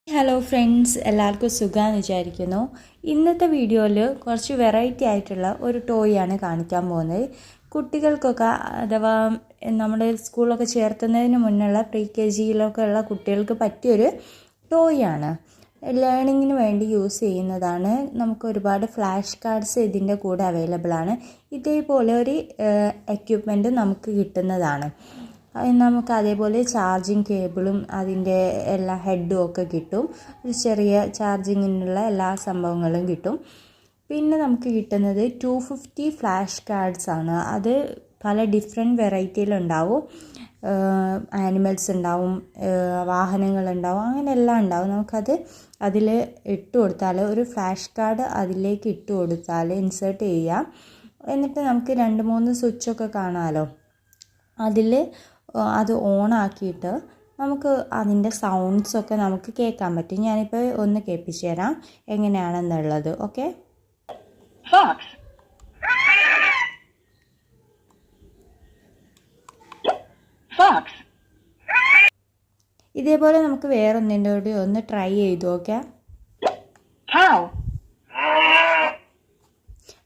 Hello friends, എല്ലാവർക്കും സുഖമാണെന്ന് വിചാരിക്കുന്നു. ഇന്നത്തെ വീഡിയോയിൽ കുറച്ച് വെറൈറ്റി ആയിട്ടുള്ള ഒരു ടോയാണ് കാണിക്കാൻ പോകുന്നത്. കുട്ടികൾക്കൊക്കെ അഥവാ നമ്മുടെ സ്കൂളിലൊക്കെ ചേർത്തുന്നതിന് മുന്നുള്ള പ്രീ കെ ജിയിലൊക്കെ ഉള്ള കുട്ടികൾക്ക് പറ്റിയൊരു ടോയാണ്. ലേണിങ്ങിന് വേണ്ടി യൂസ് ചെയ്യുന്നതാണ്. നമുക്ക് ഒരുപാട് ഫ്ലാഷ് കാർഡ്സ് ഇതിൻ്റെ കൂടെ അവൈലബിൾ ആണ്. ഇതേപോലെ ഒരു എക്യുപ്മെൻറ്റ് നമുക്ക് കിട്ടുന്നതാണ്. നമുക്ക് അതേപോലെ ചാർജിങ് കേബിളും അതിൻ്റെ എല്ലാ ഹെഡും ഒക്കെ കിട്ടും. ഒരു ചെറിയ ചാർജിങ്ങിനുള്ള എല്ലാ സംഭവങ്ങളും കിട്ടും. പിന്നെ നമുക്ക് കിട്ടുന്നത് 250 ഫ്ലാഷ് കാർഡ്സ് ആണ്. അത് പല ഡിഫറെൻറ്റ് വെറൈറ്റിയിലുണ്ടാവും. ആനിമൽസ് ഉണ്ടാവും, വാഹനങ്ങളുണ്ടാവും, അങ്ങനെ എല്ലാം ഉണ്ടാവും. നമുക്കത് അതിൽ ഇട്ട് കൊടുത്താൽ, ഒരു ഫ്ലാഷ് കാർഡ് അതിലേക്ക് ഇട്ട് കൊടുത്താൽ ഇൻസേർട്ട് ചെയ്യാം. എന്നിട്ട് നമുക്ക് 2-3 സ്വിച്ചൊക്കെ കാണാമല്ലോ, അതിൽ അത് ഓണാക്കിയിട്ട് നമുക്ക് അതിൻ്റെ സൗണ്ട്സൊക്കെ നമുക്ക് കേൾക്കാൻ പറ്റും. ഞാനിപ്പോൾ ഒന്ന് കേൾപ്പിച്ചു തരാം എങ്ങനെയാണെന്നുള്ളത്. ഓക്കെ, ഇതേപോലെ നമുക്ക് വേറൊന്നിൻ്റെ കൂടി ഒന്ന് ട്രൈ ചെയ്തു നോക്കാം.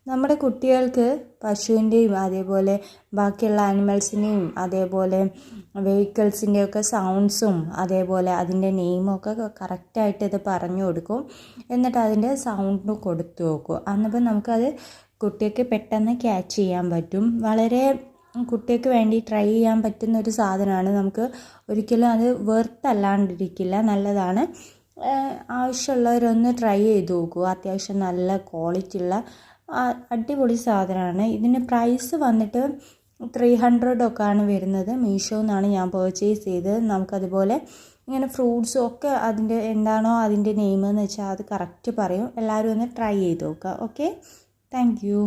നമ്മുടെ കുട്ടികൾക്ക് പശുവിൻ്റെയും അതേപോലെ ബാക്കിയുള്ള ആനിമൽസിൻ്റെയും അതേപോലെ വെഹിക്കിൾസിൻ്റെയൊക്കെ സൗണ്ട്സും അതേപോലെ അതിൻ്റെ നെയിമൊക്കെ കറക്റ്റായിട്ട് ഇത് പറഞ്ഞു കൊടുക്കും. എന്നിട്ട് അതിൻ്റെ സൗണ്ട് കൊടുത്തു നോക്കും. അന്നപ്പോൾ നമുക്കത് കുട്ടിക്ക് പെട്ടെന്ന് ക്യാച്ച് ചെയ്യാൻ പറ്റും. വളരെ കുട്ടിക്ക് വേണ്ടി ട്രൈ ചെയ്യാൻ പറ്റുന്ന ഒരു സാധനമാണ്. നമുക്ക് ഒരിക്കലും അത് വെർത്തല്ലാണ്ടിരിക്കില്ല, നല്ലതാണ്. ആവശ്യമുള്ളവരൊന്ന് ട്രൈ ചെയ്ത് നോക്കൂ. അത്യാവശ്യം നല്ല ക്വാളിറ്റി ഉള്ള അടിപൊളി സാധനമാണ്. ഇതിന് പ്രൈസ് വന്നിട്ട് 300 ഒക്കെ ആണ് വരുന്നത്. മീഷോ എന്നാണ് ഞാൻ പർച്ചേസ് ചെയ്തത്. നമുക്കതുപോലെ ഇങ്ങനെ ഫ്രൂട്ട്സും ഒക്കെ അതിൻ്റെ എന്താണോ അതിൻ്റെ നെയിം എന്ന് വെച്ചാൽ അത് കറക്റ്റ് പറയും. എല്ലാവരും ഒന്ന് ട്രൈ ചെയ്ത് നോക്കുക. Okay, thank you.